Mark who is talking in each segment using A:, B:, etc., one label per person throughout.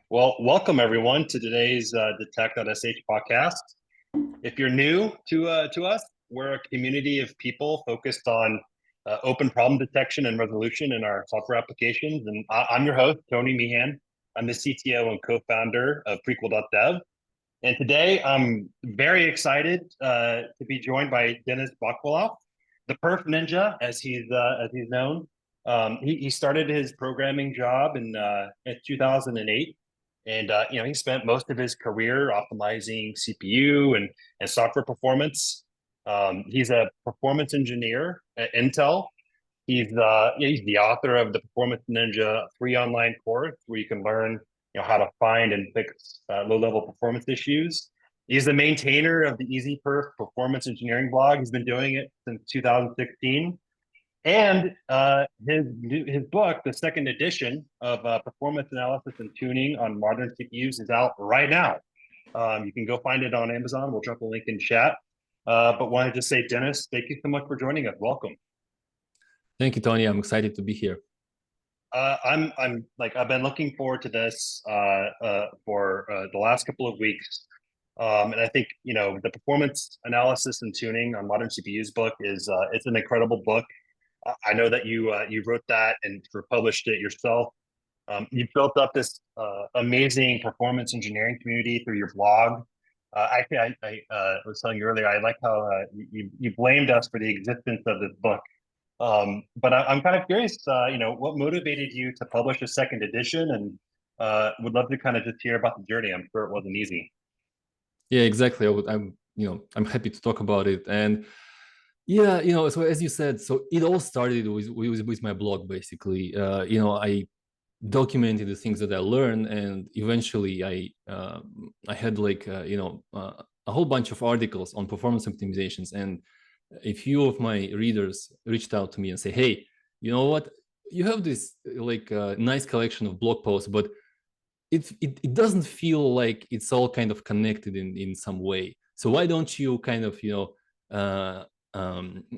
A: Well, welcome everyone to today's Detect.sh podcast. If you're new to us, we're a community of people focused on open problem detection and resolution in our software applications. And I'm your host, Tony Meehan. I'm the CTO and co-founder of Prequel.dev. And today I'm very excited to be joined by Denis Bakhvalov, the Perf Ninja, as he's known. He started his programming job in 2008, and he spent most of his career optimizing CPU and software performance. He's a performance engineer at Intel. He's the author of the Performance Ninja free online course where you can learn how to find and fix low-level performance issues. He's the maintainer of the EasyPerf performance engineering blog. He's been doing it since 2016. And his book, the second edition of Performance Analysis and Tuning on Modern CPUs, is out right now. You can go find it on Amazon. We'll drop a link in chat. But wanted to say, Denis, thank you so much for joining us. Welcome.
B: Thank you, Tony. I'm excited to be here.
A: I've been looking forward to this for the last couple of weeks. And I think, the Performance Analysis and Tuning on Modern CPUs book it's an incredible book. I know that you wrote that and published it yourself. You've built up this amazing performance engineering community through your blog. Actually, I was telling you earlier, I like how you blamed us for the existence of this book. But I'm kind of curious, what motivated you to publish a second edition, and would love to kind of just hear about the journey. I'm sure it wasn't easy.
B: Yeah, exactly. I'm happy to talk about it. And yeah, so as you said, so it all started with my blog, basically. I documented the things that I learned, and eventually I had a whole bunch of articles on performance optimizations, and a few of my readers reached out to me and say, hey, you know what, you have this nice collection of blog posts, but it doesn't feel like it's all kind of connected in some way. So why don't you kind of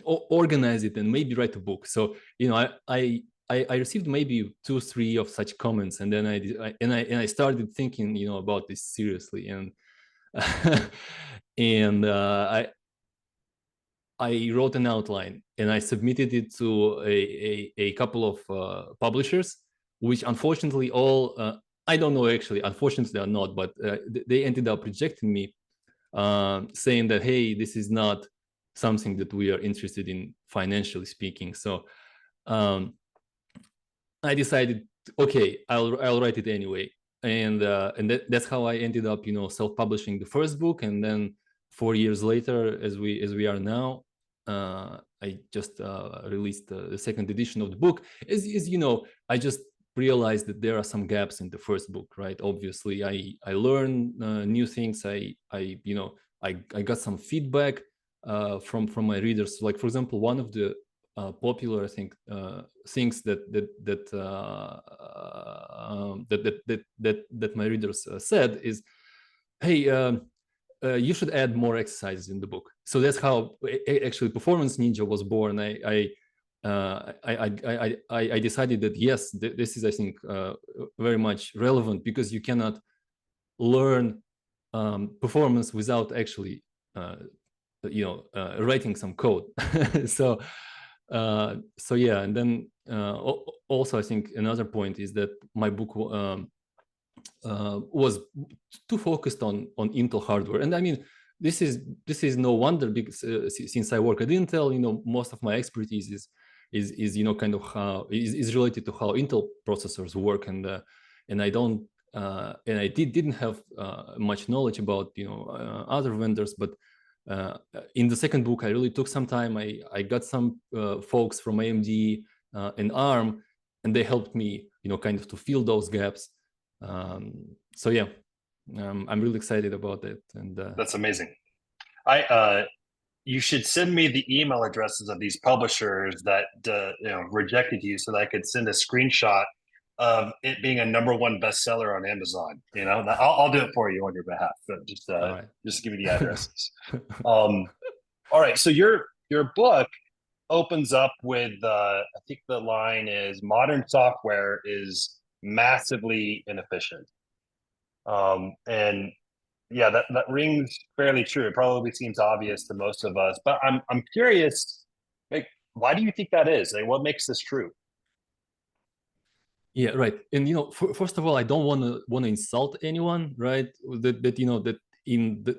B: organize it and maybe write a book? So I received maybe 2-3 of such comments, and then I started thinking about this seriously, and and I wrote an outline and I submitted it to a couple of publishers, which unfortunately I don't know, actually, unfortunately or not, but they ended up rejecting me, saying that, hey, this is not something that we are interested in, financially speaking. So I decided, okay, I'll write it anyway. And that's how I ended up, self-publishing the first book. And then 4 years later, as we are now, I just released the second edition of the book. As you know, I just realized that there are some gaps in the first book, right? Obviously, I learned new things. I got some feedback from my readers. Like, for example, one of the popular, I think, things that my readers said is, hey, you should add more exercises in the book. So that's how actually Performance Ninja was born. I decided that yes, this is, I think, very much relevant, because you cannot learn performance without actually writing some code. So yeah, and then also I think another point is that my book was too focused on Intel hardware, and I mean, this is no wonder, because since I work at Intel, most of my expertise is kind of how is related to how Intel processors work, and I don't and I didn't have much knowledge about other vendors, but in the second book, I really took some time. I got some folks from AMD and ARM, and they helped me, kind of to fill those gaps. So yeah, I'm really excited about it. And
A: That's amazing. You should send me the email addresses of these publishers that rejected you, so that I could send a screenshot of it being a #1 bestseller on Amazon. I'll do it for you on your behalf. So just give me the addresses. All right. So your book opens up with I think the line is, modern software is massively inefficient. And yeah, that rings fairly true. It probably seems obvious to most of us, but I'm curious, like, why do you think that is? Like, what makes this true?
B: Yeah, right. And first of all, I don't want to insult anyone, right? That that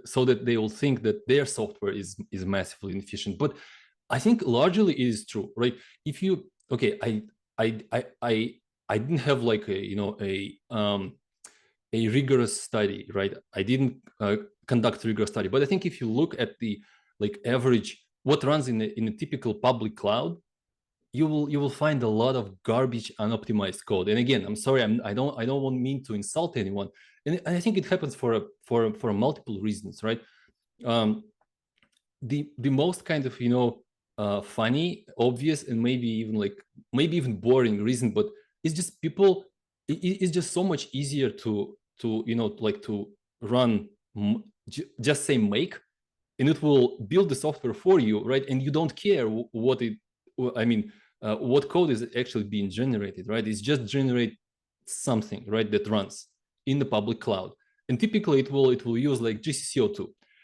B: so that they will think that their software is massively inefficient. But I think largely it is true, right? If you okay, I didn't have like a rigorous study, right? I didn't conduct rigorous study, but I think if you look at the like average what runs in a typical public cloud, you will find a lot of garbage unoptimized code. And again, I'm sorry, I don't want mean to insult anyone, and I think it happens for multiple reasons, right? um the most kind of funny, obvious, and maybe even boring reason, but it's just people, it's just so much easier to like to run just say make, and it will build the software for you, right? And you don't care what it I mean what code is actually being generated, right? It's just generate something, right, that runs in the public cloud. And typically it will use like GCC02,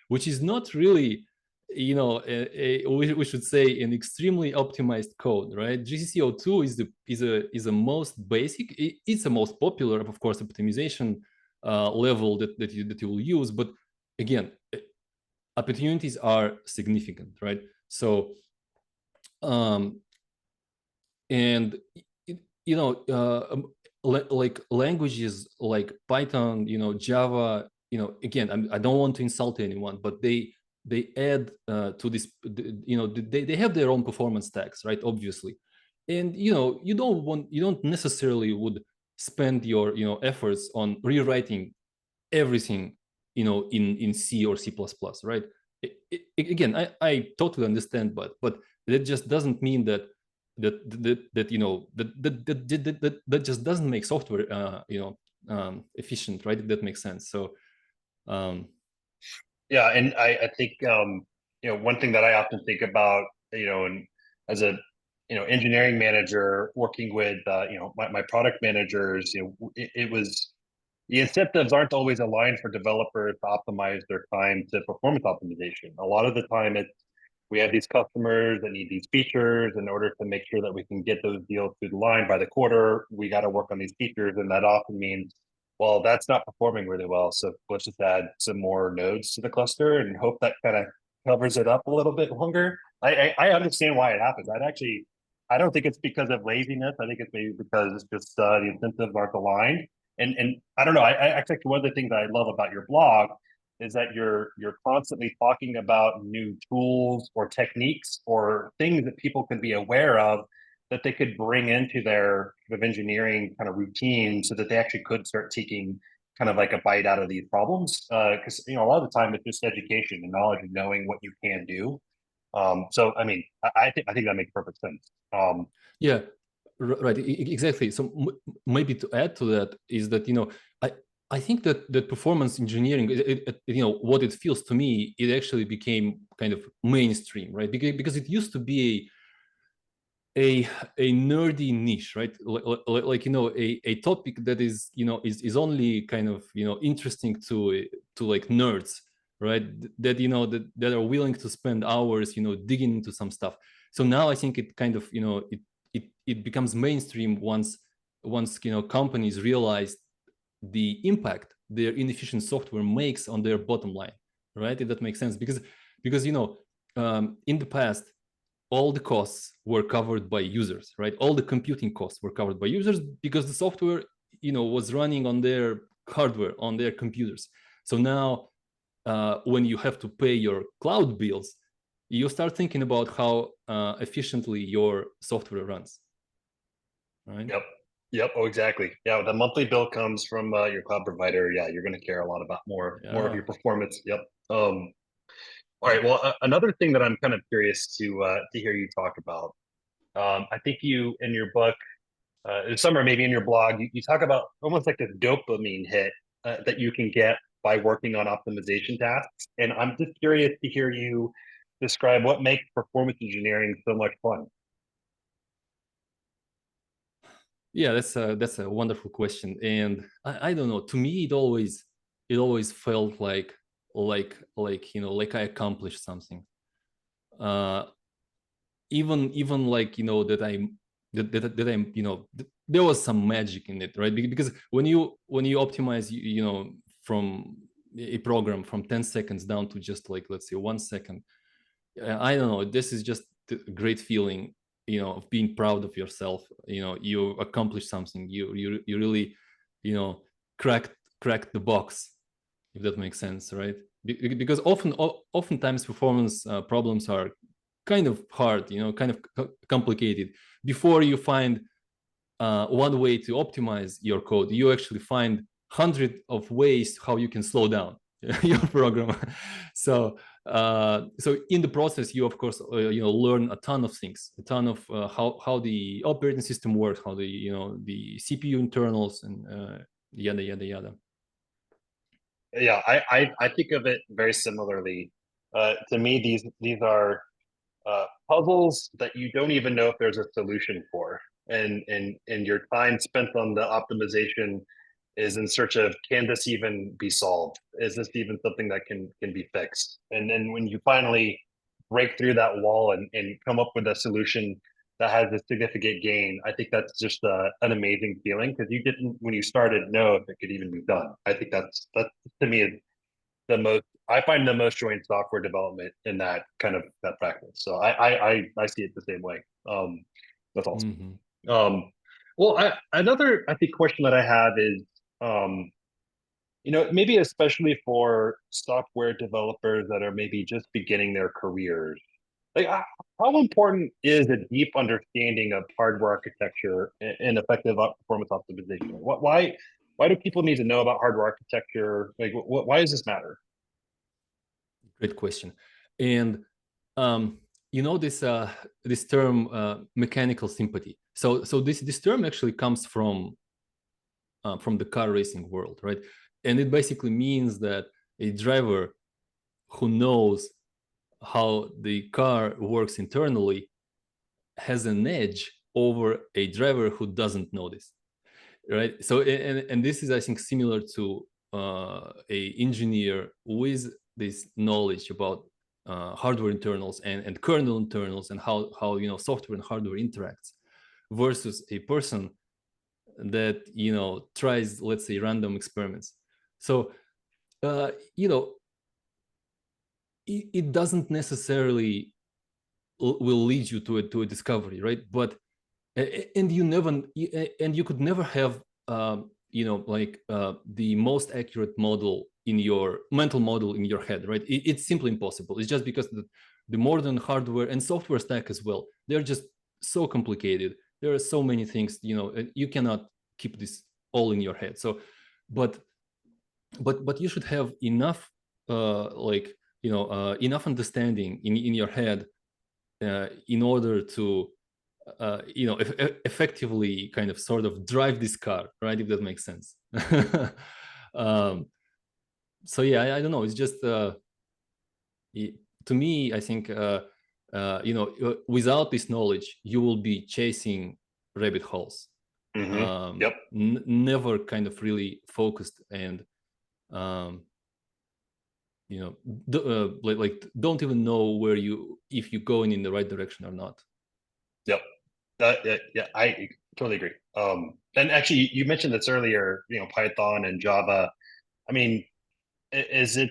B: which is not really we should say an extremely optimized code, right? GCC02 is a most basic, it's the most popular, of course, optimization level that you will use. But again, opportunities are significant, right? So um and like languages like Python, Java, again, I don't want to insult anyone, but they add to this, they have their own performance tags, right? Obviously. And you don't necessarily would spend your efforts on rewriting everything in C or C++, right? Again, I totally understand, but that just doesn't mean that just doesn't make software efficient, right? If that makes sense. So um
A: Yeah, and I think one thing that I often think about, and as a engineering manager working with my product managers, it was the incentives aren't always aligned for developers to optimize their time to performance optimization. A lot of the time, it's we have these customers that need these features. In order to make sure that we can get those deals through the line by the quarter, we got to work on these features, and that often means, well, that's not performing really well, so let's just add some more nodes to the cluster and hope that kind of covers it up a little bit longer. I understand why it happens. I don't think it's because of laziness. I think it's maybe because it's just the incentives aren't aligned. And I don't know. I actually, one of the things I love about your blog is that you're constantly talking about new tools or techniques or things that people can be aware of that they could bring into their kind of engineering kind of routine so that they actually could start taking kind of like a bite out of these problems. Because a lot of the time it's just education and knowledge and knowing what you can do. So I mean, I think that makes perfect sense.
B: yeah, right, exactly. So maybe to add to that is that i I think that performance engineering, what it feels to me, it actually became kind of mainstream, right? Because it used to be a nerdy niche, right? Like a topic that is only kind of interesting to like nerds, right? That that are willing to spend hours digging into some stuff. So now I think it kind of it becomes mainstream once companies realize the impact their inefficient software makes on their bottom line, right? If that makes sense. Because in the past, all the costs were covered by users, right? All the computing costs were covered by users because the software, was running on their hardware, on their computers. So now, when you have to pay your cloud bills, you start thinking about how efficiently your software runs, right?
A: Yep. Yep. Oh, exactly. Yeah. The monthly bill comes from your cloud provider. Yeah, you're going to care a lot about more of
B: Yeah.
A: your performance. Yep. All right. Well, another thing that I'm kind of curious to hear you talk about. I think you in your book, somewhere maybe in your blog, you talk about almost like a dopamine hit that you can get by working on optimization tasks. And I'm just curious to hear you describe what makes performance engineering so much fun.
B: Yeah, that's a wonderful question. And I don't know, to me it always it always felt like I accomplished something. Even like that I'm there was some magic in it, right? Because when you optimize from a program from 10 seconds down to just like, let's say, 1 second, I don't know, this is just a great feeling, of being proud of yourself. You accomplished something, you really cracked the box, if that makes sense, right? Because oftentimes performance problems are kind of hard, kind of complicated. Before you find one way to optimize your code, you actually find hundred of ways how you can slow down your program. So in the process, you of course learn a ton of things, a ton of how the operating system works, how the CPU internals, and yada yada yada.
A: Yeah, I think of it very similarly. To me, these are puzzles that you don't even know if there's a solution for, and your time spent on the optimization is in search of, can this even be solved? Is this even something that can be fixed? And then when you finally break through that wall and come up with a solution that has a significant gain, I think that's just an amazing feeling, because you didn't, when you started, know if it could even be done. I think that's to me is the most, I find the most joy in software development in that kind of that practice. So I see it the same way. That's awesome.
B: Mm-hmm.
A: Well, another, I think, question that I have is, um, maybe especially for software developers that are maybe just beginning their careers, like how important is a deep understanding of hardware architecture and effective performance optimization? Why do people need to know about hardware architecture? Like, why does this matter?
B: Great question. And this term mechanical sympathy. So this term actually comes from the car racing world, right? And it basically means that a driver who knows how the car works internally has an edge over a driver who doesn't know this, right? So and this is, I think, similar to a engineer with this knowledge about hardware internals and kernel internals, and how software and hardware interacts, versus a person that tries, let's say, random experiments. So it doesn't necessarily will lead you to a discovery, right? But and you could never have like the most accurate model in your mental model in your head, right? It's simply impossible. It's just because the modern hardware and software stack as well, they're just so complicated. There are so many things, you cannot keep this all in your head. So but you should have enough enough understanding in your head in order to effectively kind of sort of drive this car, right? If that makes sense. um, so yeah, I don't know. It's just to me, I think without this knowledge, you will be chasing rabbit holes.
A: Mm-hmm. Yep.
B: Never kind of really focused, and um, don't even know where if you're going in the right direction or not.
A: Yep. Yeah, I totally agree. And actually, you mentioned this earlier, Python and Java. I mean, is it,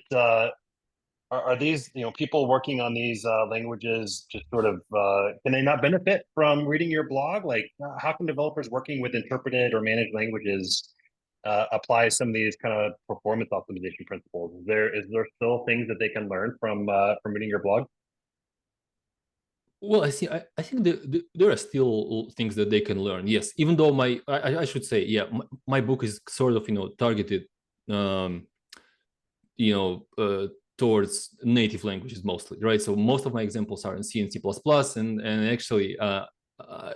A: are these, people working on these languages just sort of, can they not benefit from reading your blog? Like, how can developers working with interpreted or managed languages apply some of these kind of performance optimization principles? Is there still things that they can learn from reading your blog?
B: Well, I think there are still things that they can learn. Yes, even though I should say, yeah, my book is sort of targeted, um, you know, uh, towards native languages mostly, right? So most of my examples are in C and C++, and actually,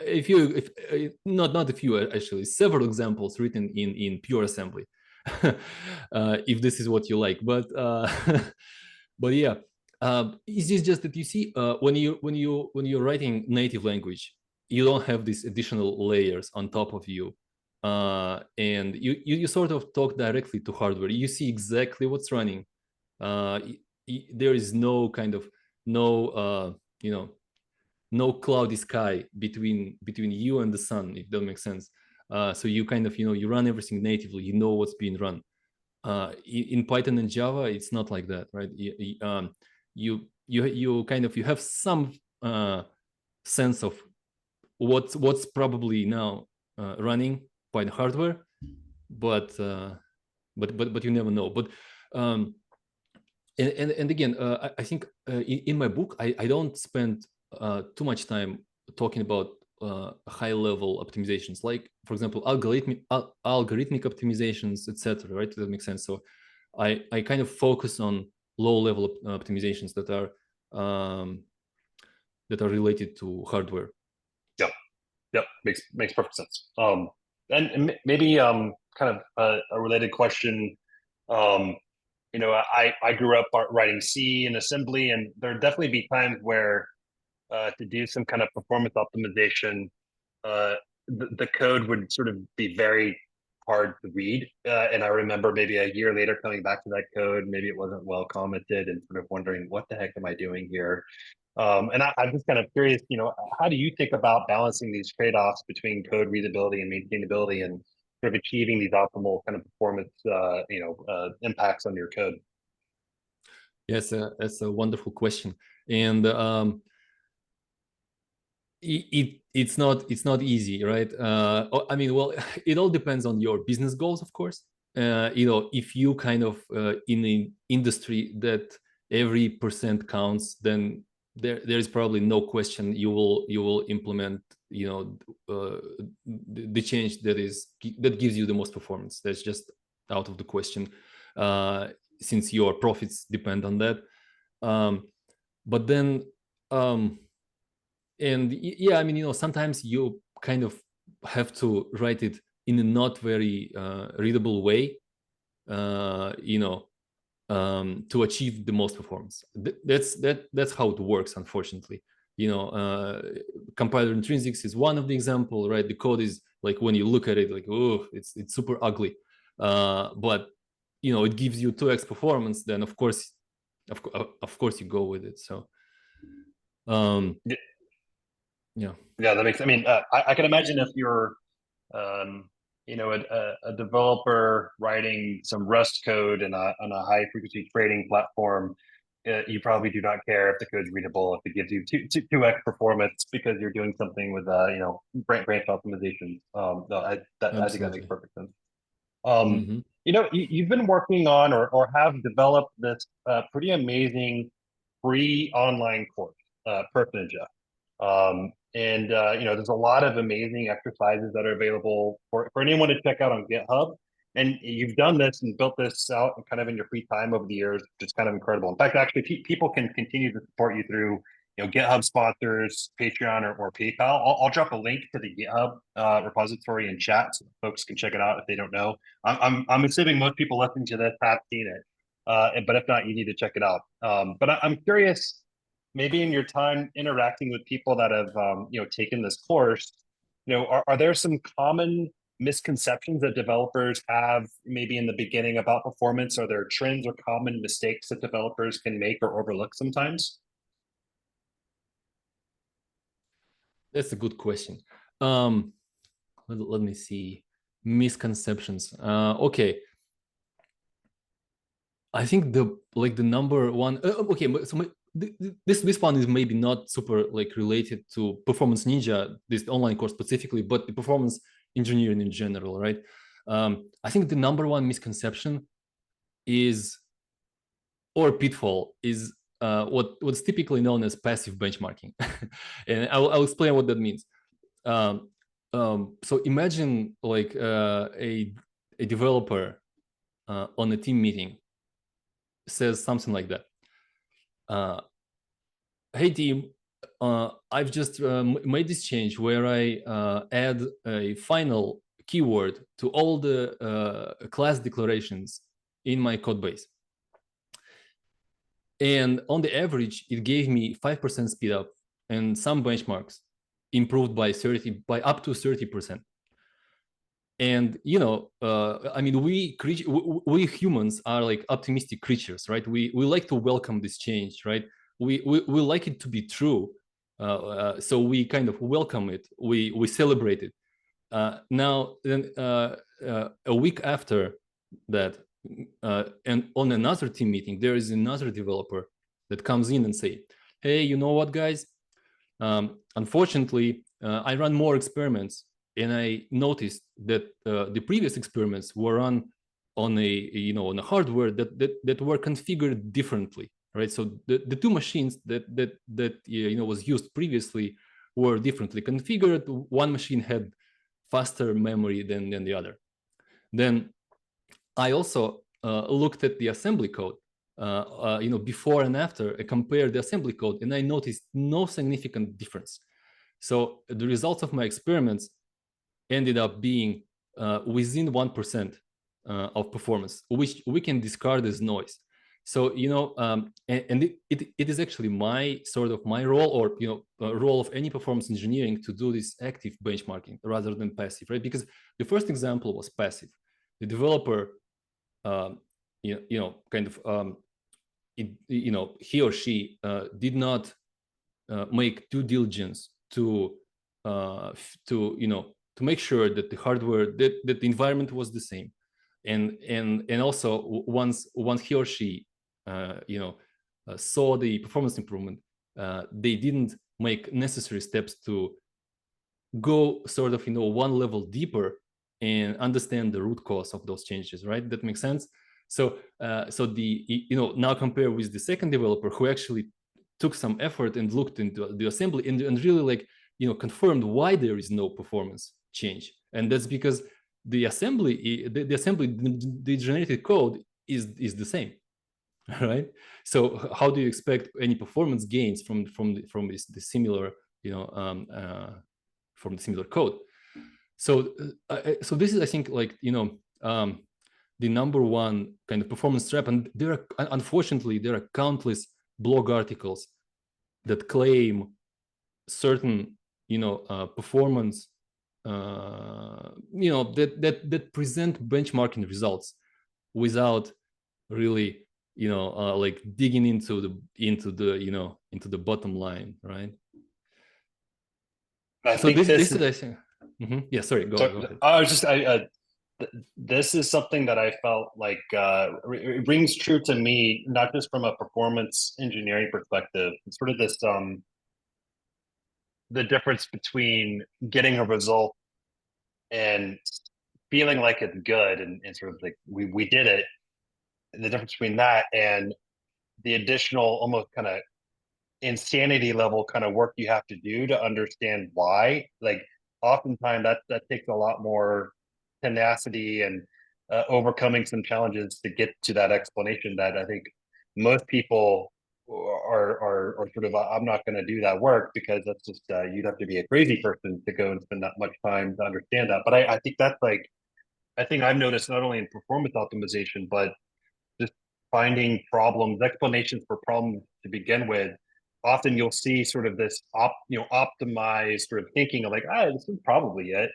B: if not a few, actually several examples written in pure assembly, if this is what you like. But but yeah, it's just that you see, when you're writing native language, you don't have these additional layers on top of you and you sort of talk directly to hardware. You see exactly what's running. There is no kind of no cloudy sky between you and the sun, if that makes sense. So you kind of you run everything natively. You know what's being run. In Python and Java, it's not like that, right? You kind of you have some sense of what's probably now running by the hardware, but you never know. But and again, I think in my book, I don't spend too much time talking about high-level optimizations, like, for example, algorithmic optimizations, etc. Right? Does that make sense? So I kind of focus on low-level optimizations that are related to hardware.
A: Yep, makes perfect sense. And maybe kind of a related question. I grew up writing C and assembly, and there'd definitely be times where to do some kind of performance optimization, uh, the code would sort of be very hard to read. And I remember maybe a year later coming back to that code, maybe it wasn't well commented, and sort of wondering what the heck am I doing here? And I'm just kind of curious, how do you think about balancing these trade-offs between code readability and maintainability, and sort of achieving these optimal kind of performance, impacts on your code?
B: Yes, that's a wonderful question, and it's not easy, right? I mean, well, it all depends on your business goals, of course. If you kind of in an industry that every percent counts, then there is probably no question you will implement the change that gives you the most performance. That's just out of the question, since your profits depend on that. But then and yeah, I mean, sometimes you kind of have to write it in a not very readable way, to achieve the most performance. That's how it works, unfortunately. Compiler intrinsics is one of the example, right? The code is like, when you look at it, like, oh, it's super ugly, but it gives you 2x performance. Then of course you go with it. So yeah.
A: Yeah, that makes. I mean, I can imagine if you're, a developer writing some Rust code on a high frequency trading platform, you probably do not care if the code's readable, if it gives you two x performance because you're doing something with branch optimization. No, I think that makes
B: Absolutely.
A: perfect sense.
B: Mm-hmm.
A: You've been working on or have developed this pretty amazing free online course, Perf Ninja. There's a lot of amazing exercises that are available for anyone to check out on GitHub. And you've done this and built this out kind of in your free time over the years, which is kind of incredible. In fact, actually, people can continue to support you through, GitHub sponsors, Patreon, or PayPal. I'll drop a link to the GitHub repository in chat so folks can check it out if they don't know. I'm assuming most people listening to this have seen it, but if not, you need to check it out. But I'm curious, maybe in your time interacting with people that have taken this course, are there some common misconceptions that developers have maybe in the beginning about performance? Are there trends or common mistakes that developers can make or overlook sometimes?
B: That's a good question. Let me see. Misconceptions. Okay. I think the number one. Okay, so this one is maybe not super related to Performance Ninja, this online course specifically, but the performance engineering in general, right? I think the number one misconception is, or pitfall, is what's typically known as passive benchmarking, and I'll explain what that means. So imagine a developer on a team meeting says something like that. Hey team, I've just made this change where I add a final keyword to all the class declarations in my code base. And on the average, it gave me 5% speed up, and some benchmarks improved by up to 30%. And I mean, we humans are like optimistic creatures, right? We like to welcome this change, right? We like it to be true, so we kind of welcome it. We celebrate it. Now then, a week after that, and on another team meeting, there is another developer that comes in and say, "Hey, you know what, guys? Unfortunately, I run more experiments, and I noticed that the previous experiments were run on on a hardware that were configured differently, right? So the two machines that was used previously were differently configured. One machine had faster memory than the other. Then I also looked at the assembly code, before and after. I compared the assembly code, and I noticed no significant difference. So the results of my experiments ended up being within 1% of performance, which we can discard as noise. So, and it is actually my role, or, role of any performance engineering, to do this active benchmarking rather than passive, right? Because the first example was passive. The developer, kind of, he or she did not make due diligence to make sure that the hardware, that the environment was the same, and also once he or she saw the performance improvement, they didn't make necessary steps to go sort of one level deeper and understand the root cause of those changes, right? That makes sense. So now compare with the second developer, who actually took some effort and looked into the assembly, and really, like, confirmed why there is no performance change. And that's because the generated code is the same, right? So how do you expect any performance gains from the similar, from the similar code? So so this is, I think, like, the number one kind of performance trap. And unfortunately, there are countless blog articles that claim certain performance, that present benchmarking results without really like digging into the bottom line, right?
A: I
B: So
A: think
B: this is, I think. Yeah, sorry, go ahead.
A: I was just this is something that I felt like it rings true to me, not just from a performance engineering perspective. It's sort of this the difference between getting a result and feeling like it's good, and sort of like we did it. And the difference between that and the additional, almost kind of insanity level kind of work you have to do to understand why. Like, oftentimes that takes a lot more tenacity and overcoming some challenges to get to that explanation, that I think most people are sort of, I'm not going to do that work, because that's just you'd have to be a crazy person to go and spend that much time to understand that. But I think that's like, I think I've noticed, not only in performance optimization, but just finding problems, explanations for problems to begin with. Often you'll see sort of this optimized sort of thinking of like, this is probably it.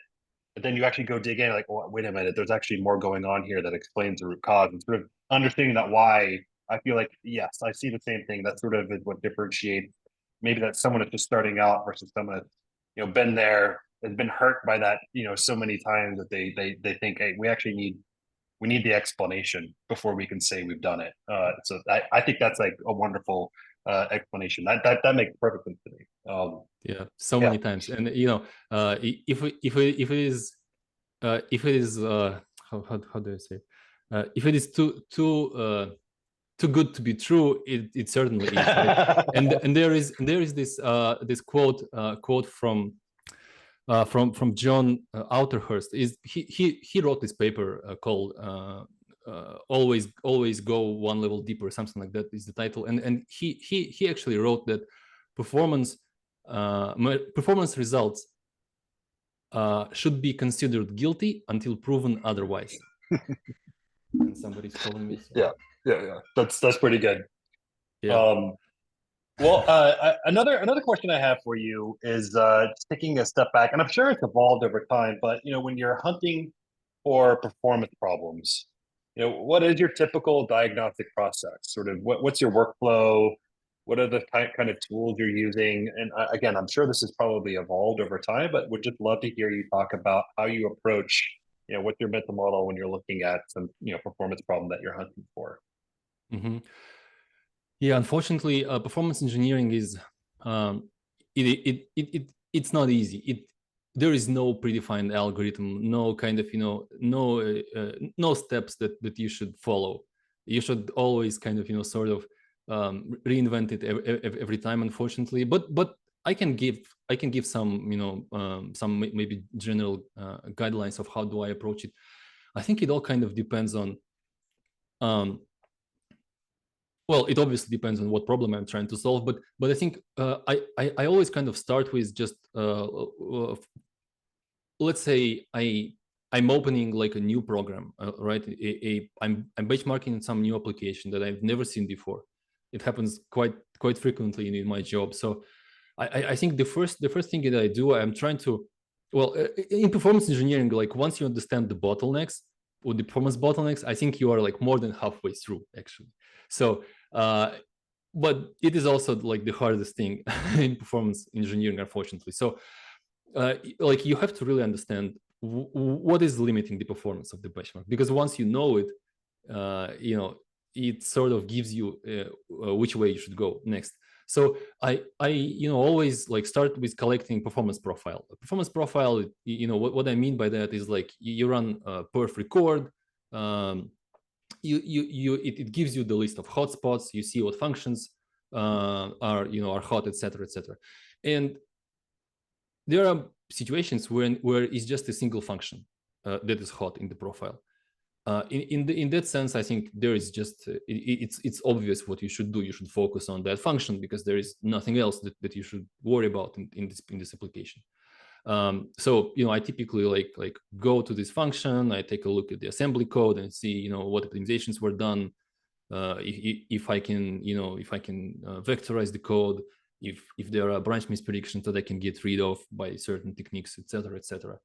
A: But then you actually go dig in, like, well, wait a minute, there's actually more going on here that explains the root cause, and sort of understanding that why. I feel like, yes, I see the same thing. That sort of is what differentiates maybe that someone that's just starting out versus someone that's been there, has been hurt by that so many times, that they think, hey, we need the explanation before we can say we've done it. So I think that's like a wonderful explanation. That makes perfect sense to me.
B: Yeah, so
A: Yeah.
B: many times. And if it is how do I say, if it is too good to be true, it certainly is, right? And there is this quote from John Outerhurst. Is he wrote this paper called always go one level deeper, something like that is the title. And he actually wrote that performance results should be considered guilty until proven otherwise. And somebody's calling me. So.
A: Yeah. That's pretty good.
B: Yeah.
A: Well, another question I have for you is just taking a step back, and I'm sure it's evolved over time. But when you're hunting or performance problems. What is your typical diagnostic process? Sort of what's your workflow? What are the kind of tools you're using? And again, I'm sure this has probably evolved over time, but would just love to hear you talk about how you approach, what's your mental model when you're looking at some, performance problem that you're hunting for.
B: Mm-hmm. Yeah, unfortunately, performance engineering is it's not easy. There is no predefined algorithm, no kind of no steps that you should follow. You should always kind of sort of reinvent it every time, unfortunately. But I can give some maybe general guidelines of how do I approach it. I think it all kind of depends on well, it obviously depends on what problem I'm trying to solve, but I think I always kind of start with just let's say I'm opening like a new program, right? I'm benchmarking some new application that I've never seen before. It happens quite frequently in my job. So I think the first thing that I do, I'm trying to, well, in performance engineering, like once you understand the bottlenecks or the performance bottlenecks, I think you are like more than halfway through actually. So, but it is also like the hardest thing in performance engineering, unfortunately. So, like you have to really understand what is limiting the performance of the benchmark, because once you know it, it sort of gives you which way you should go next. So I always like start with collecting performance profile. A performance profile, what I mean by that is like you run perf record. It gives you the list of hotspots. You see what functions are hot, etc., etc. And there are situations where it's just a single function that is hot in the profile. In that sense, I think there is just it's obvious what you should do. You should focus on that function because there is nothing else that you should worry about in this application. So I typically like go to this function. I take a look at the assembly code and see what optimizations were done. If I can vectorize the code, if there are branch mispredictions that I can get rid of by certain techniques, etc., etc.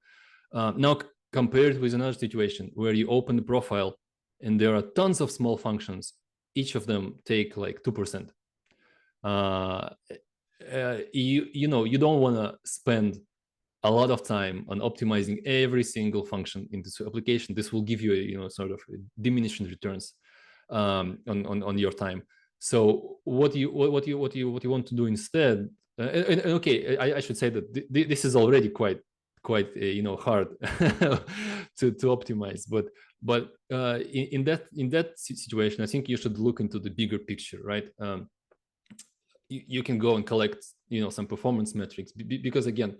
B: Now compared with another situation where you open the profile and there are tons of small functions, each of them take like 2%. You don't want to spend a lot of time on optimizing every single function in this application. This will give you sort of diminishing returns on your time. So what you want to do instead? And okay, I should say that this is already quite hard to optimize, but in that situation, I think you should look into the bigger picture, right? You can go and collect some performance metrics because again,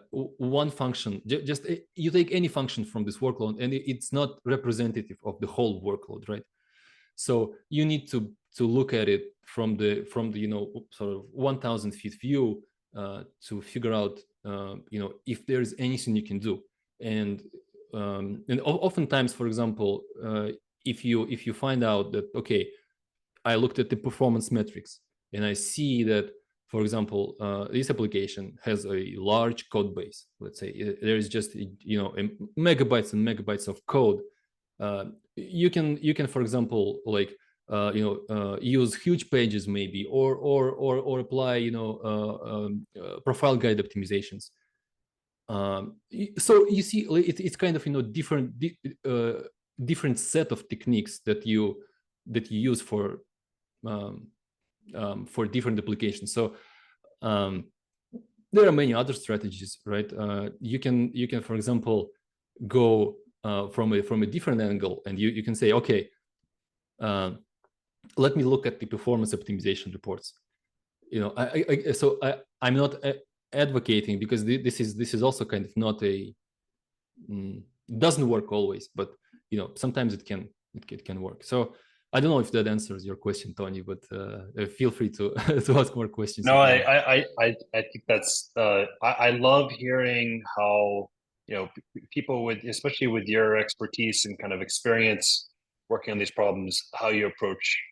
B: one function, just you take any function from this workload and it's not representative of the whole workload, right? So you need to look at it from the sort of 1,000 feet view to figure out if there's anything you can do. And oftentimes, for example, if you find out that okay, I looked at the performance metrics and I see that, for example, this application has a large code base. Let's say there is just megabytes and megabytes of code. You can, for example, like use huge pages maybe, or apply profile guide optimizations. So you see, it's kind of different set of techniques that you use for different applications. So there are many other strategies, right? You can, for example, go from a different angle, and you can say, okay, let me look at the performance optimization reports. I'm not advocating, because this is also kind of not a doesn't work always, but sometimes it can work. So I don't know if that answers your question, Tony, but feel free to to ask more questions.
A: No, I think that's I love hearing how people with, especially with your expertise and kind of experience working on these problems, how you approach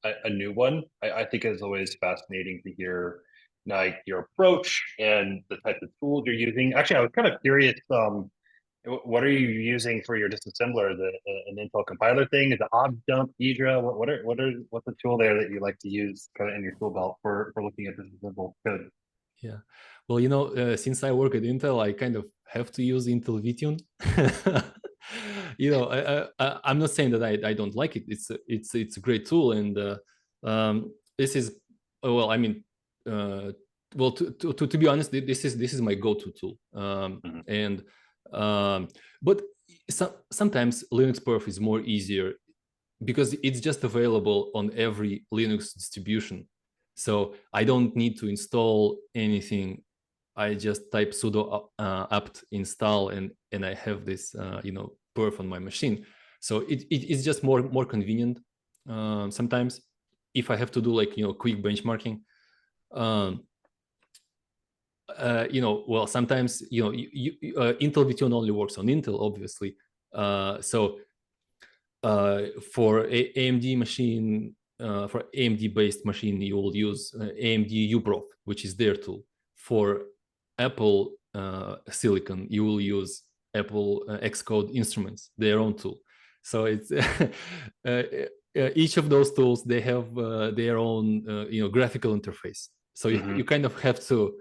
A: a new one. I think it's always fascinating to hear like your approach and the type of tools you're using. Actually, I was kind of curious. What are you using for your disassembler? An Intel compiler thing? Is it objdump, Idra? What's the tool there that you like to use kind of in your tool belt for looking at disassembled code?
B: Yeah. Well, since I work at Intel, I kind of have to use Intel vTune. I'm not saying that I don't like it. It's a great tool, and this is well, I mean, well, to be honest, this is my go-to tool.
A: Mhm.
B: And but sometimes Linux perf is more easier because it's just available on every Linux distribution. So I don't need to install anything. I just type sudo apt install, and I have this perf on my machine. So it's just more convenient sometimes if I have to do like quick benchmarking. Um, well, sometimes Intel vTune only works on Intel, obviously. So for AMD machine, for AMD based machine, you will use AMD uProf, which is their tool. For Apple silicon, you will use Apple Xcode Instruments, their own tool. So it's each of those tools, they have their own graphical interface. So you kind of have to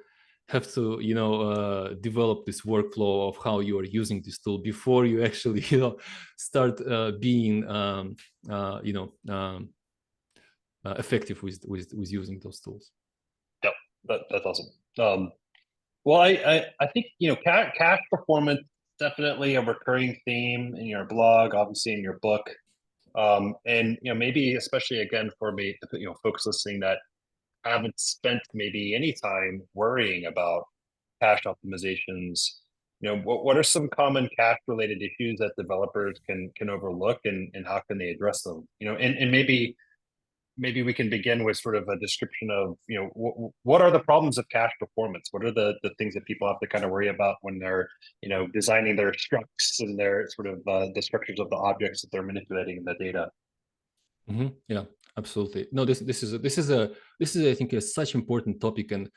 B: develop this workflow of how you are using this tool before you actually start being effective with using those tools.
A: Yep, that's awesome. Well, I think cache performance definitely a recurring theme in your blog, obviously in your book, and maybe especially again for me, folks listening that haven't spent maybe any time worrying about cache optimizations. What are some common cache related issues that developers can overlook, and how can they address them? And maybe we can begin with sort of a description of what are the problems of cache performance. What are the things that people have to kind of worry about when they're designing their structs and their sort of the structures of the objects that they're manipulating in the data.
B: Yeah, absolutely. No, this is I think a such important topic, and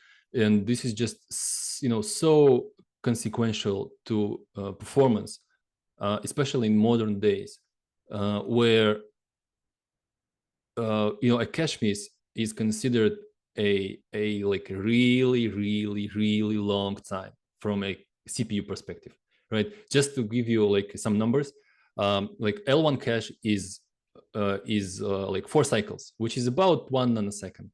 B: this is just so consequential to performance, especially in modern days, where a cache miss is considered a like a really long time from a CPU perspective, right? Just to give you like some numbers, like L1 cache is like 4 cycles, which is about 1 nanosecond.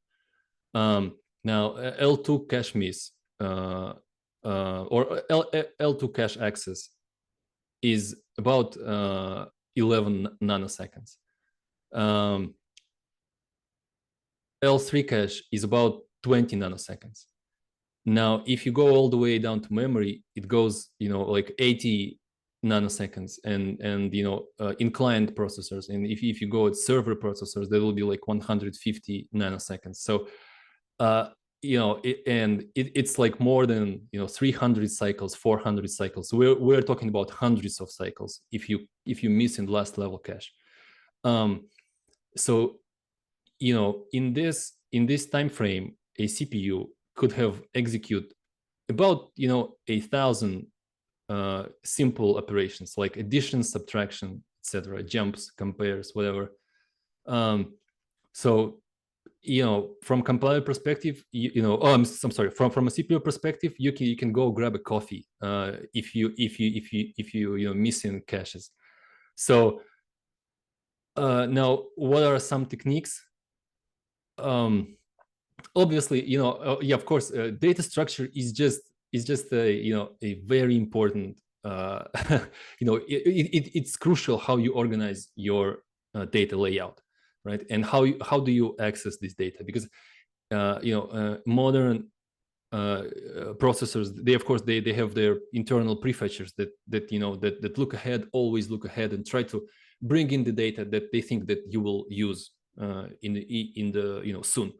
B: Now L2 cache miss or L2 cache access is about 11 nanoseconds. L3 cache is about 20 nanoseconds. Now, if you go all the way down to memory, it goes, like 80 nanoseconds, and in client processors, and if you go at server processors, that will be like 150 nanoseconds. So, it's like more than 300 cycles, 400 cycles. We're talking about hundreds of cycles if you miss in last level cache. So in this time frame, a CPU could have execute about 1,000 simple operations like addition, subtraction, etc., jumps, compares, whatever. So from compiler perspective, I'm sorry, from a CPU perspective, you can go grab a coffee if you missing caches. So now, what are some techniques? Obviously, yeah, of course, data structure is just a very important. It's crucial how you organize your data layout, right? And how do you access this data? Because modern processors, they have their internal prefetchers that look ahead, always look ahead, and try to bring in the data that they think that you will use in the soon.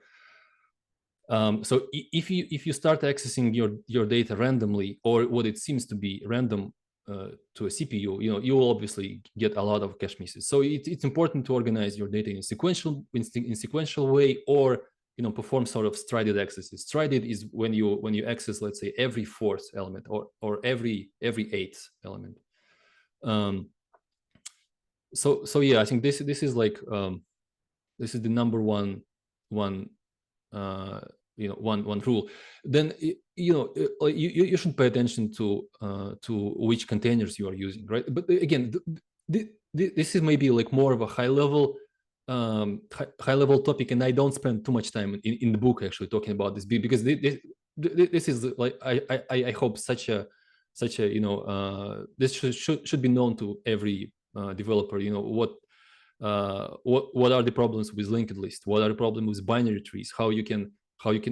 B: So if you start accessing your data randomly, or what it seems to be random to a CPU, you will obviously get a lot of cache misses. So it's important to organize your data in a sequential way, or perform sort of strided accesses. Strided is when you access, let's say, every fourth element, or every eighth element. So yeah, I think this is like this is the number one one rule. Then you should pay attention to which containers you are using, right? But again, this is maybe like more of a high level topic, and I don't spend too much time in the book actually talking about this, because this is like I hope such a this should be known to every developer. What are the problems with linked list? What are the problems with binary trees? How you can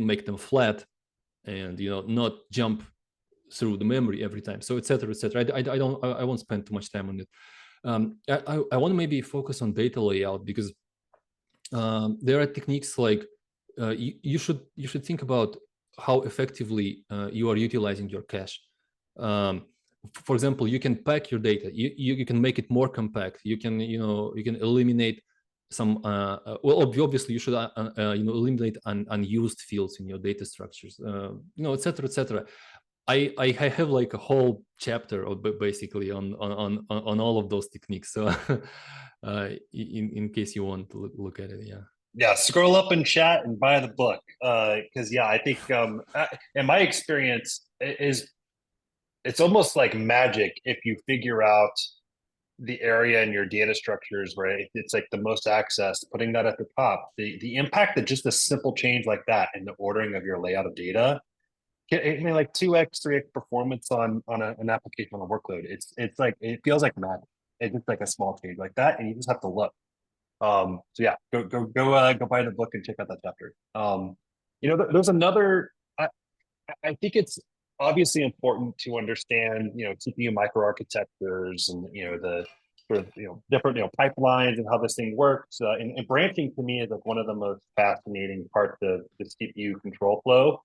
B: make them flat, and not jump through the memory every time. So etc. etc. I won't spend too much time on it. I want to maybe focus on data layout, because there are techniques like you should think about how effectively you are utilizing your cache. For example, you can pack your data. You can make it more compact. You can eliminate some. Well, obviously, you should eliminate unused fields in your data structures. Etc. etc. I have like a whole chapter basically on all of those techniques. So in case you want to look at it, yeah.
A: Yeah, scroll up in chat and buy the book. Because yeah, I think in my experience it's almost like magic if you figure out the area in your data structures where it's like the most access, putting that at the top. The impact that just a simple change like that in the ordering of your layout of data, I mean, like 2x, 3x performance on an application on a workload. It's like it feels like magic. It's just like a small change like that, and you just have to look. So yeah, go buy the book and check out that chapter. There's another. I think it's obviously important to understand, CPU microarchitectures and the sort of different pipelines and how this thing works. And branching to me is like one of the most fascinating parts of the CPU control flow.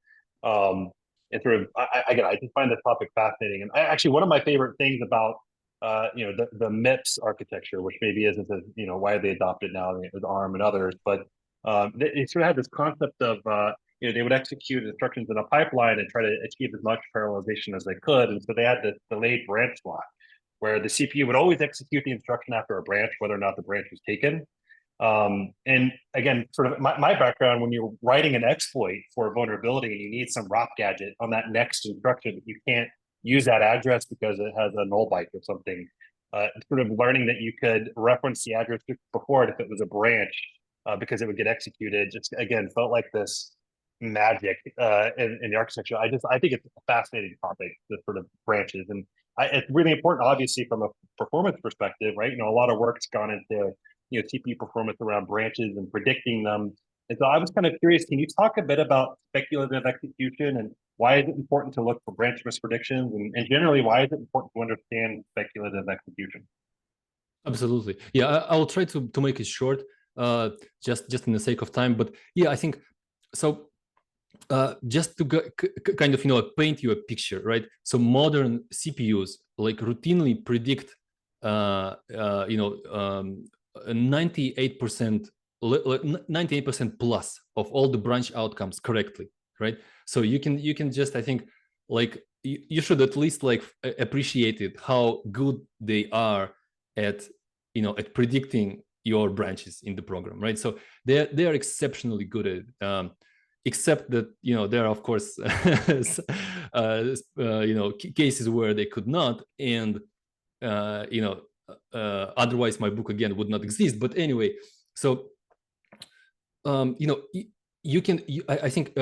A: And sort of, I just find this topic fascinating. And actually, one of my favorite things about the MIPS architecture, which maybe isn't as widely adopted now with ARM and others, but they sort of had this concept of they would execute instructions in a pipeline and try to achieve as much parallelization as they could, and so they had this delayed branch lock, where the CPU would always execute the instruction after a branch, whether or not the branch was taken. And again, sort of my background, when you're writing an exploit for a vulnerability and you need some ROP gadget on that next instruction, you can't use that address because it has a null byte or something. Sort of learning that you could reference the address before it if it was a branch, because it would get executed. Just again, felt like this magic in the architecture. I think it's a fascinating topic, the sort of branches, and it's really important, obviously, from a performance perspective, right? A lot of work's gone into CPU performance around branches and predicting them. And so I was kind of curious, can you talk a bit about speculative execution and why is it important to look for branch mispredictions, and generally why is it important to understand speculative execution?
B: Absolutely. Yeah, I'll try to make it short, just in the sake of time. But yeah, I think so. Just to kind of paint you a picture, right? So modern CPUs like routinely predict 98% 98% plus of all the branch outcomes correctly, right? So you can just, I think, like you should at least like appreciate it, how good they are at at predicting your branches in the program, right? So they are exceptionally good at it. Except that there are of course cases where they could not, and otherwise my book again would not exist. But anyway, so you can I think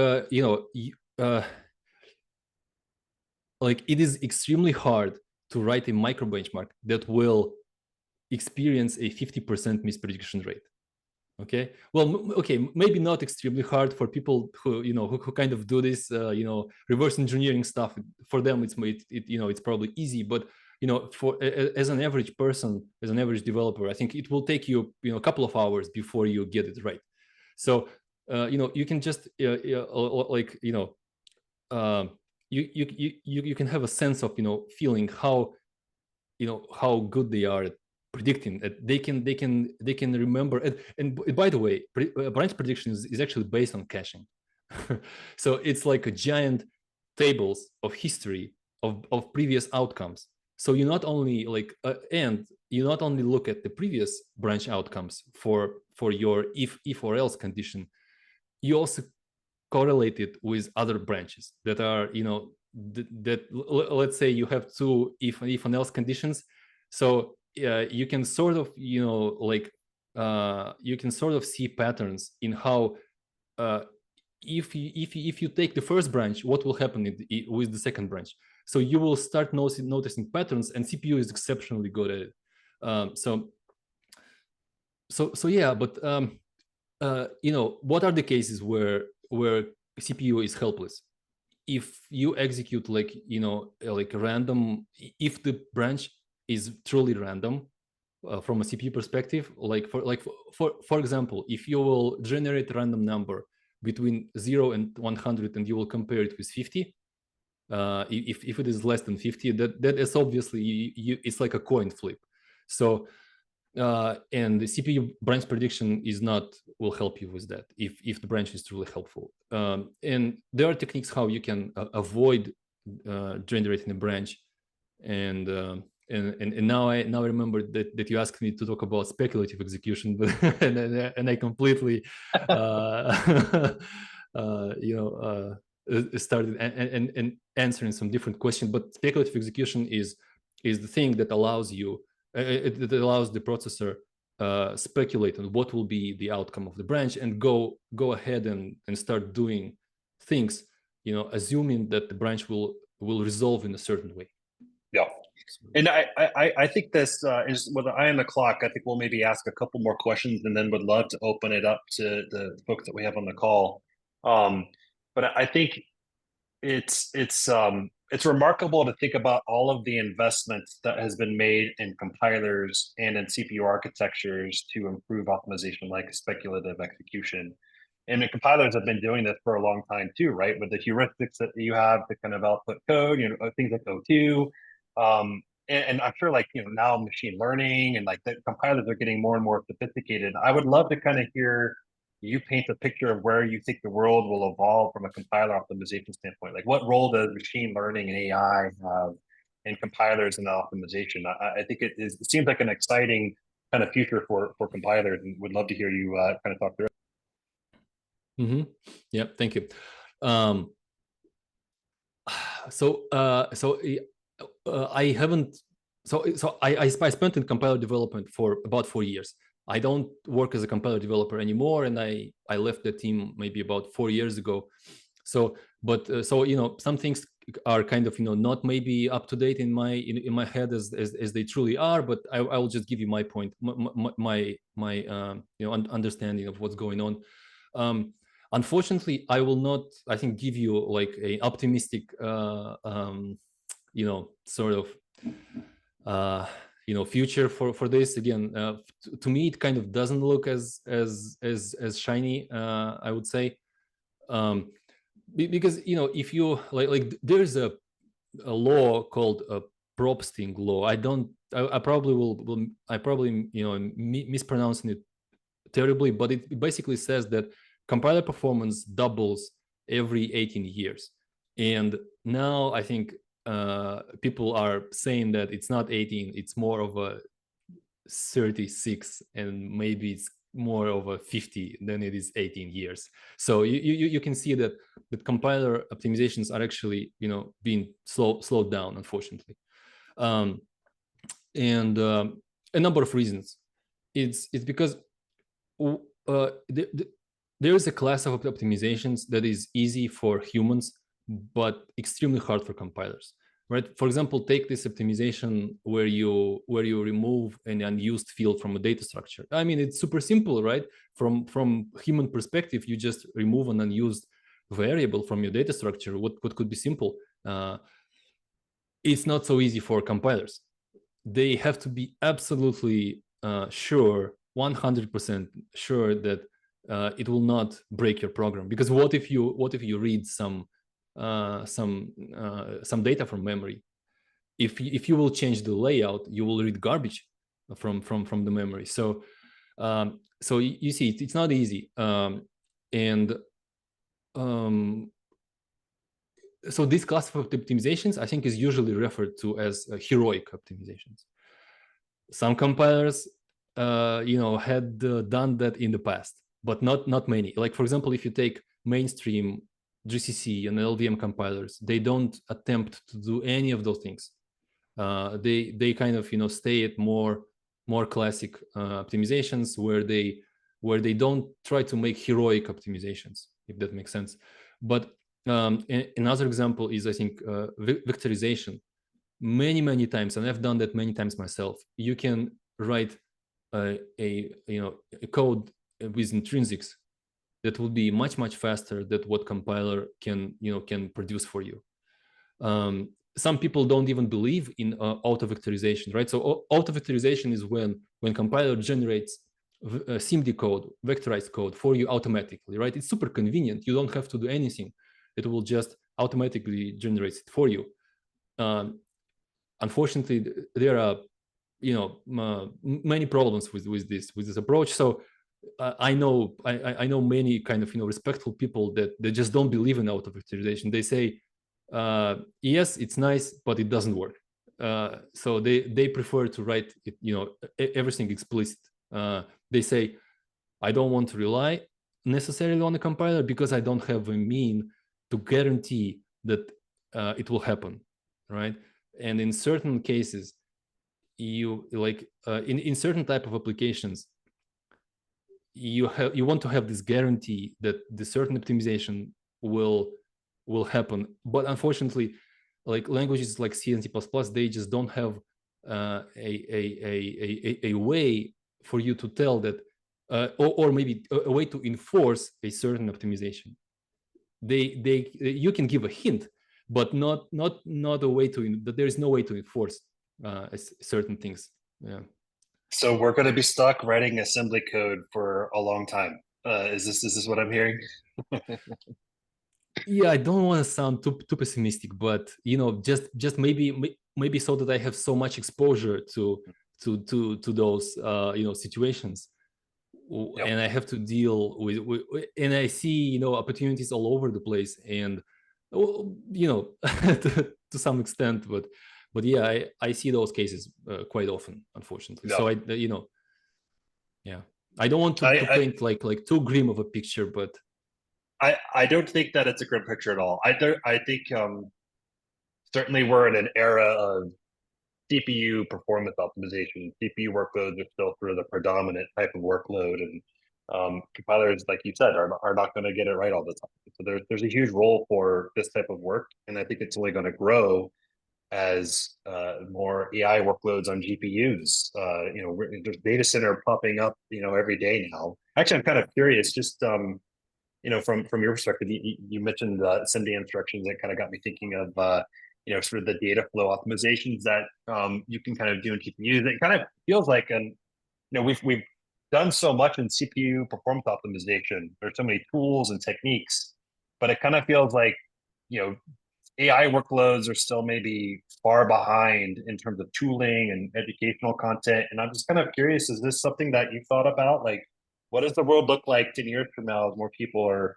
B: like it is extremely hard to write a micro benchmark that will experience a 50% misprediction rate. Okay, well, okay, maybe not extremely hard for people who who kind of do this reverse engineering stuff. For them it's probably easy, but for as an average person, as an average developer, I think it will take you a couple of hours before you get it right. So you can just like you can have a sense of feeling how how good they are at predicting. That they can remember. And by the way, branch prediction is actually based on caching. So it's like a giant tables of history of previous outcomes. So you not only and you not only look at the previous branch outcomes for your if or else condition, you also correlate it with other branches that are, let's say you have two if and else conditions. So you can sort of, you can sort of see patterns in how if you take the first branch, what will happen with the second branch. So you will start noticing patterns, and CPU is exceptionally good at it. So yeah, but what are the cases where CPU is helpless? If you execute like random, if the branch is truly random from a CPU perspective, for example, if you will generate a random number between 0 and 100 and you will compare it with 50, if it is less than 50, that is obviously it's like a coin flip. So and the CPU branch prediction will help you with that if the branch is truly helpful. And there are techniques how you can avoid generating a branch. And now I remember that you asked me to talk about speculative execution, but and I completely started and answering some different questions. But speculative execution is the thing that allows you. It allows the processor speculate on what will be the outcome of the branch and go ahead and start doing things, assuming that the branch will resolve in a certain way.
A: Yeah. And I think this is with the eye on the clock. I think we'll maybe ask a couple more questions and then would love to open it up to the folks that we have on the call. But I think it's remarkable to think about all of the investments that has been made in compilers and in CPU architectures to improve optimization, like speculative execution. And the compilers have been doing this for a long time too, right? With the heuristics that you have to kind of output code, things like O2. And I'm sure now machine learning and like the compilers are getting more and more sophisticated. I would love to kind of hear you paint a picture of where you think the world will evolve from a compiler optimization standpoint. Like what role does machine learning and AI have in compilers and optimization? I think it seems like an exciting kind of future for compilers, and would love to hear you kind of talk through it.
B: Mm-hmm. Yeah, thank you. I haven't. I spent in compiler development for about 4 years. I don't work as a compiler developer anymore, and I left the team maybe about 4 years ago. So some things are kind of not maybe up to date in my head as they truly are. But I will just give you my point, my understanding of what's going on. Unfortunately, I will not, I think, give you like an optimistic, sort of, future for this. Again, to me, it kind of doesn't look as shiny, I would say, because if you like there's a law called a Probsting law. I probably mispronouncing it terribly, but it basically says that compiler performance doubles every 18 years. And now I think people are saying that it's not 18, it's more of a 36, and maybe it's more of a 50 than it is 18 years. So you can see that compiler optimizations are actually being slowed down, unfortunately, and a number of reasons. It's because there is a class of optimizations that is easy for humans but extremely hard for compilers, right? For example, take this optimization where you remove an unused field from a data structure. I mean, it's super simple, right? From human perspective, you just remove an unused variable from your data structure. What could be simple? It's not so easy for compilers. They have to be absolutely sure, 100% sure that it will not break your program. Because what if you read some data from memory? If you will change the layout, you will read garbage from the memory. So you see, it's not easy, and so this class of optimizations, I think, is usually referred to as heroic optimizations. Some compilers, had done that in the past, but not many. Like, for example, if you take mainstream GCC and LVM compilers, they don't attempt to do any of those things. They kind of stay at more classic optimizations where they don't try to make heroic optimizations, if that makes sense. But another example is, I think, vectorization. Many times, and I've done that many times myself. You can write a code with intrinsics that will be much faster than what compiler can produce for you. Some people don't even believe in auto vectorization, right? So auto vectorization is when compiler generates SIMD code, vectorized code for you automatically, right? It's super convenient. You don't have to do anything. It will just automatically generate it for you. Unfortunately, there are many problems with this approach. So I know many kind of respectful people that just don't believe in auto vectorization. They say, yes, it's nice, but it doesn't work. So they prefer to write it, everything explicit. They say, I don't want to rely necessarily on the compiler because I don't have a mean to guarantee that it will happen, right? And in certain cases, in certain type of applications, you want to have this guarantee that the certain optimization will happen. But unfortunately, like languages like C and C++, they just don't have a way for you to tell that, or maybe a way to enforce a certain optimization. You can give a hint, but not a way to. But there is no way to enforce certain things. Yeah.
A: So we're going to be stuck writing assembly code for a long time. Is this what I'm hearing?
B: Yeah, I don't want to sound too pessimistic, but just maybe so that I have so much exposure to those situations,
A: Yep.
B: and I have to deal with and I see opportunities all over the place, and to some extent, but yeah, I see those cases quite often, unfortunately.
A: Yep.
B: So yeah, I don't want to paint like too grim of a picture, but
A: I don't think that it's a grim picture at all. I think certainly we're in an era of CPU performance optimization. CPU workloads are still sort of the predominant type of workload, and compilers, like you said, are not going to get it right all the time. So there's a huge role for this type of work, and I think it's only going to grow as more AI workloads on GPUs. There's data center popping up, every day now. Actually, I'm kind of curious, just from your perspective, you mentioned SIMD instructions. That kind of got me thinking of sort of the data flow optimizations that you can kind of do in GPUs. It kind of feels like we've done so much in CPU performance optimization. There's so many tools and techniques, but it kind of feels like AI workloads are still maybe far behind in terms of tooling and educational content. And I'm just kind of curious, is this something that you thought about? Like, what does the world look like 10 years from now as more people are,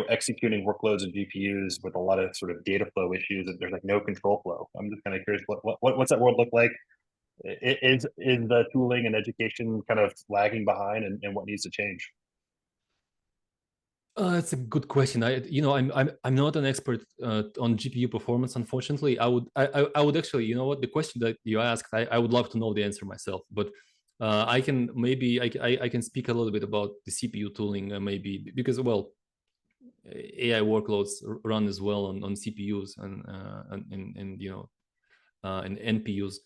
A: executing workloads and GPUs with a lot of sort of data flow issues and there's like no control flow? I'm just kind of curious, what's that world look like? Is the tooling and education kind of lagging behind, and what needs to change?
B: That's a good question. I'm not an expert on GPU performance, unfortunately. I would actually, what, the question that you asked, I would love to know the answer myself. But I can maybe I can speak a little bit about the CPU tooling, maybe because, well, AI workloads run as well on CPUs and and NPUs.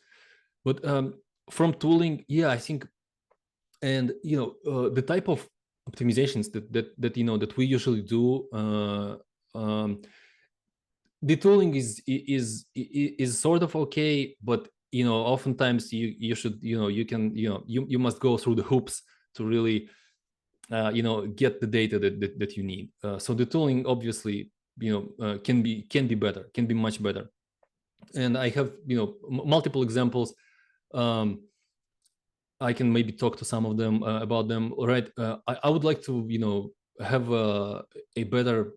B: But from tooling, yeah, I think, and the type of optimizations that we usually do, the tooling is sort of okay, but oftentimes you should you must go through the hoops to really get the data that you need. So the tooling obviously can be better, can be much better, and I have multiple examples. I can maybe talk to some of them about them. All right, I would like to have a better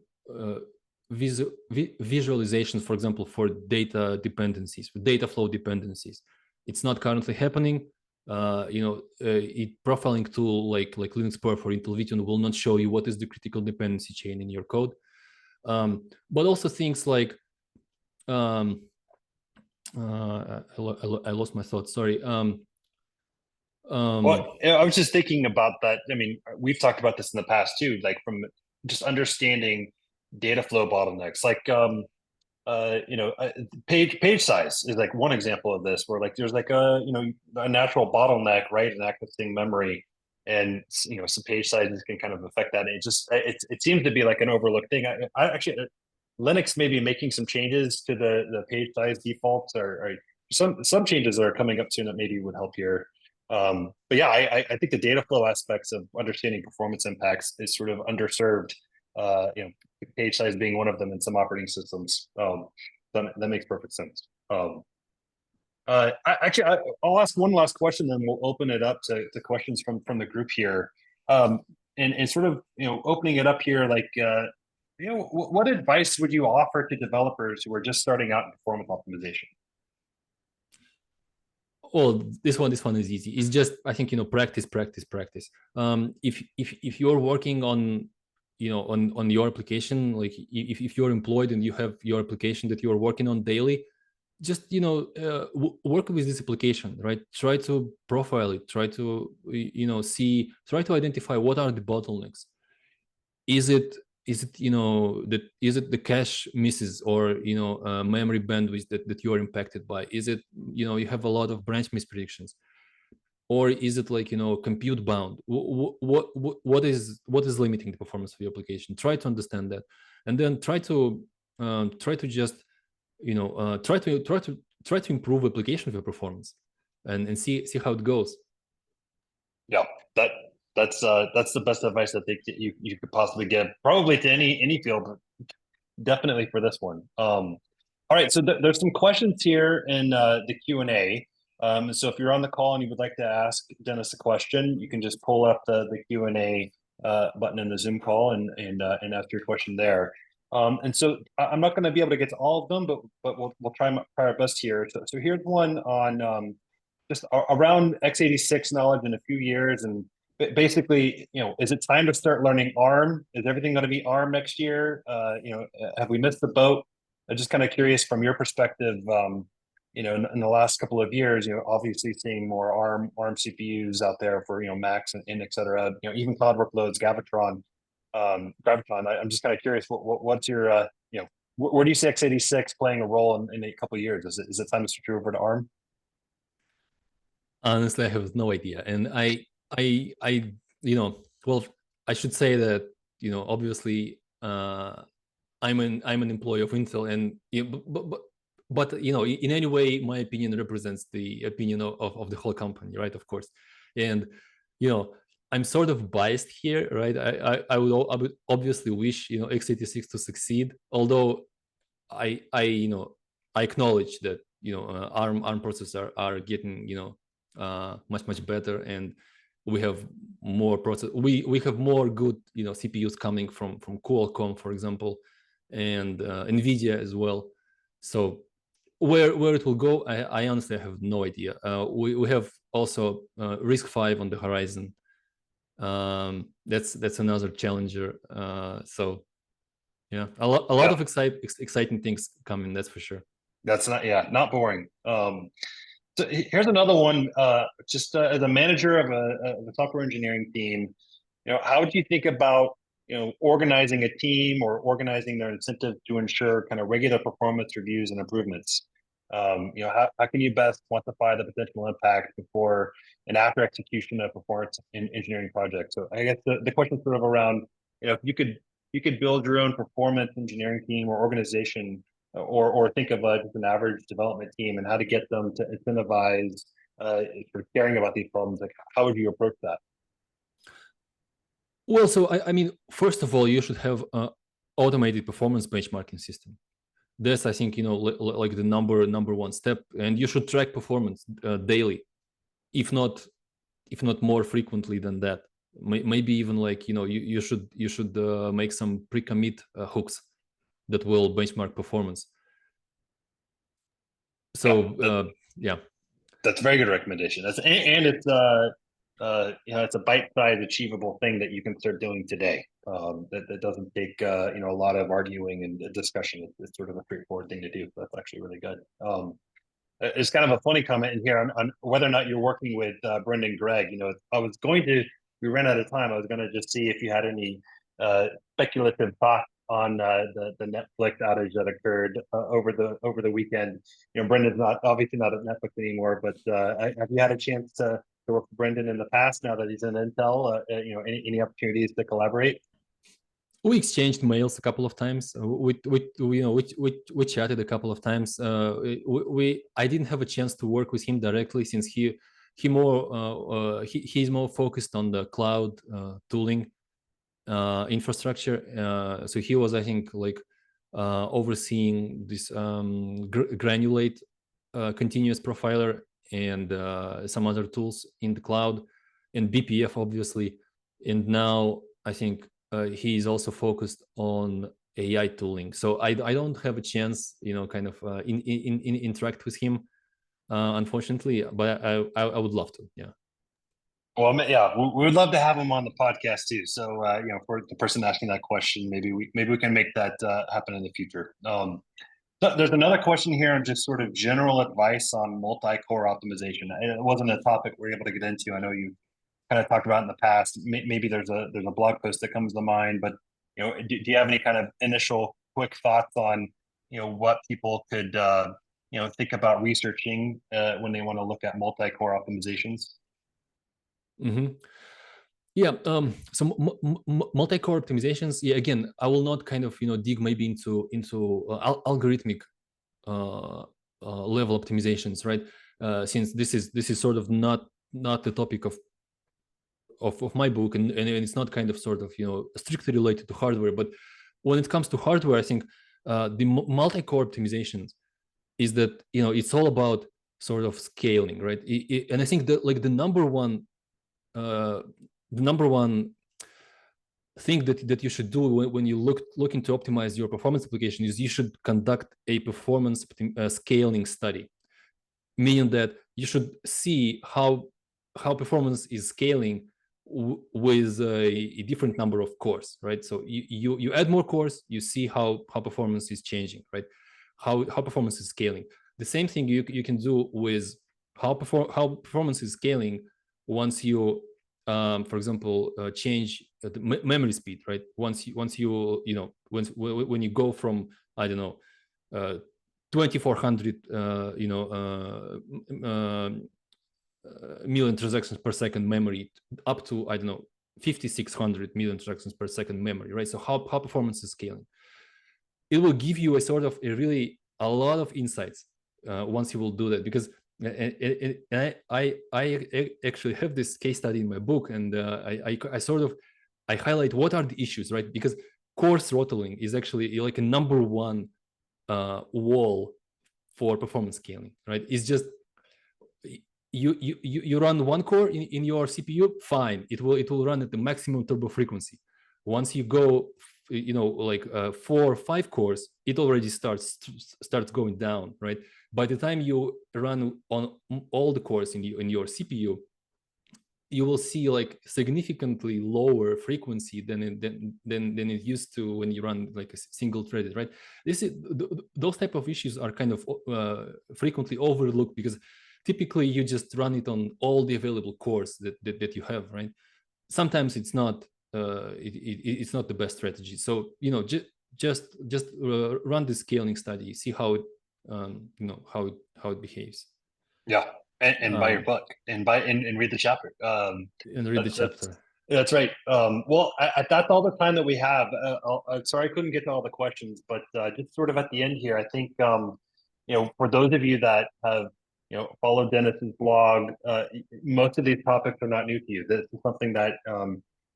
B: visualizations, for example, for data dependencies, for data flow dependencies. It's not currently happening. Profiling tool like Linux Perf or Intel Vision will not show you what is the critical dependency chain in your code. But also things like I lost my thoughts. Sorry.
A: Well, I was just thinking about that. I mean, we've talked about this in the past too, like from just understanding data flow bottlenecks, like page size is like one example of this, where like there's like a natural bottleneck, right, in accessing memory, and some page sizes can kind of affect that. And it seems to be like an overlooked thing. I actually Linux may be making some changes to the page size defaults, or some changes that are coming up soon that maybe would help here. But yeah, I think the data flow aspects of understanding performance impacts is sort of underserved. Page size being one of them in some operating systems. That makes perfect sense. I'll ask one last question, then we'll open it up to questions from the group here. And sort of opening it up here, like what advice would you offer to developers who are just starting out in performance optimization?
B: Well, this one is easy. It's just, I think, practice. If you're working on on your application, like if you're employed and you have your application that you're working on daily, just work with this application, right? Try to profile it, try to try to identify what are the bottlenecks. Is it the cache misses, or memory bandwidth that you are impacted by? Is it you have a lot of branch mispredictions, or is it like compute bound? What is limiting the performance of your application? Try to understand that, and then try to just try to improve application of your performance, and see how it goes.
A: Yeah, that's the best advice I think that you could possibly give, probably to any field, but definitely for this one. All right, so there's some questions here in the Q&A. So if you're on the call and you would like to ask Denis a question, you can just pull up the Q&A button in the Zoom call and ask your question there. And so I'm not going to be able to get to all of them, but we'll try our best here. So here's one on just around x86 knowledge in a few years, and basically, is it time to start learning ARM? Is everything going to be ARM next year? Have we missed the boat? I'm just kind of curious from your perspective. In the last couple of years, obviously seeing more ARM CPUs out there for Macs and et cetera. Even cloud workloads, Graviton. I'm just kind of curious. What's your where do you see x86 playing a role in a couple of years? Is it time to switch over to ARM?
B: Honestly, I have no idea, and well, I should say that obviously I'm an employee of Intel, and but in any way my opinion represents the opinion of the whole company, right? Of course. And I'm sort of biased here, right? I would obviously wish x86 to succeed, although I acknowledge that ARM processors are getting much better, and we have more process. We have more good CPUs coming from Qualcomm, for example, and Nvidia as well. So where it will go, I honestly have no idea. We have also RISC-V on the horizon. That's another challenger. So yeah, a lot of exciting things coming. That's for sure.
A: That's not boring. So here's another one. Just as a manager of a software engineering team, how do you think about organizing a team or organizing their incentive to ensure kind of regular performance reviews and improvements? How can you best quantify the potential impact before and after execution of performance in engineering projects? So I guess the question is sort of around, if you could build your own performance engineering team or organization, or think of just an average development team and how to get them to incentivize sort of caring about these problems. Like, how would you approach that?
B: Well, so I mean, first of all, you should have an automated performance benchmarking system. That's, I think, like the number one step, and you should track performance daily, if not more frequently than that. Maybe even like you should make some pre-commit hooks that will benchmark performance. So yeah.
A: That's a very good recommendation. And it's it's a bite-sized, achievable thing that you can start doing today. That doesn't take a lot of arguing and discussion. It's sort of a straightforward thing to do. That's actually really good. It's kind of a funny comment in here on whether or not you're working with Brendan Gregg. I was going to. We ran out of time. I was going to just see if you had any speculative thoughts on the Netflix outage that occurred over the weekend. Brendan's obviously not at Netflix anymore, but have you had a chance to work with Brendan in the past now that he's in Intel? Any opportunities to collaborate?
B: We exchanged mails a couple of times. We chatted a couple of times. I didn't have a chance to work with him directly since he's more focused on the cloud tooling infrastructure. So he was, I think, like overseeing this granulate continuous profiler and some other tools in the cloud, and BPF obviously. And now I think he's also focused on AI tooling. So I don't have a chance, kind of interact with him, unfortunately. But I would love to. Yeah.
A: Well, yeah, we would love to have him on the podcast too. So, for the person asking that question, maybe we can make that happen in the future. There's another question here on just sort of general advice on multi-core optimization. It wasn't a topic we were able to get into. I know you kind of talked about in the past. Maybe there's a blog post that comes to mind, but do you have any kind of initial quick thoughts on what people could think about researching when they want to look at multi-core optimizations?
B: Mm-hmm. Yeah. So multi-core optimizations. Yeah. Again, I will not kind of dig maybe into algorithmic level optimizations, right? Since this is sort of not the topic of my book, and it's not kind of sort of strictly related to hardware. But when it comes to hardware, I think the multi-core optimizations is that it's all about sort of scaling, right? And I think that like the number one thing that you should do when you looking to optimize your performance application is you should conduct a performance scaling study, meaning that you should see how performance is scaling with a different number of cores, right? So you add more cores, you see how performance is changing, right? How performance is scaling. The same thing you can do with how performance is scaling once you for example change the memory speed, right? When you go from, I don't know, 2400 million transactions per second memory up to, I don't know, 5600 million transactions per second memory, right? So how performance is scaling, it will give you a lot of insights once you will do that. Because I actually have this case study in my book, and I highlight what are the issues, right? Because core throttling is actually like a number one wall for performance scaling, right? It's just you run one core in your CPU, fine, it will run at the maximum turbo frequency. Once you go like 4 or 5 cores, it already starts going down, right? By the time you run on all the cores in your CPU, you will see like significantly lower frequency than it used to when you run like a single threaded, right? Those type of issues are kind of frequently overlooked, because typically you just run it on all the available cores that you have, right? Sometimes it's not it's not the best strategy. So just run the scaling study, see how it how it behaves.
A: Yeah, and buy your book and read the chapter.
B: And read the chapter.
A: That's right. Well, that's all the time that we have. Sorry, I couldn't get to all the questions, but just sort of at the end here, I think for those of you that have followed Denis's blog, most of these topics are not new to you. This is something that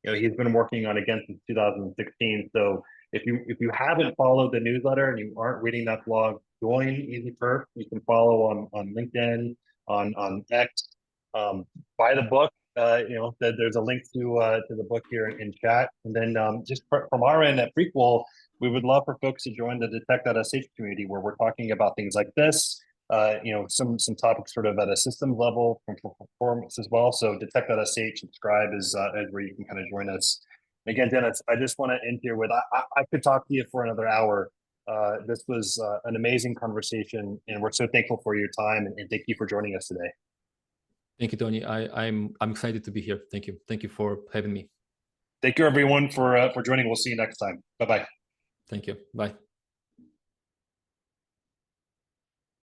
A: he's been working on again since 2016. So if you haven't followed the newsletter and you aren't reading that blog, join EasyPerf. You can follow on LinkedIn, on X. Buy the book. there's a link to the book here in chat. And then just from our end at Prequel, we would love for folks to join the detect.sh community where we're talking about things like this. Some topics sort of at a systems level from performance as well. So detect.sh subscribe is where you can kind of join us. Again, Dennis, I just want to end here with I could talk to you for another hour. This was an amazing conversation, and we're so thankful for your time, and thank you for joining us today.
B: Thank you, Tony. I'm excited to be here. Thank you. Thank you for having me.
A: Thank you, everyone, for joining. We'll see you next time. Bye-bye.
B: Thank you. Bye.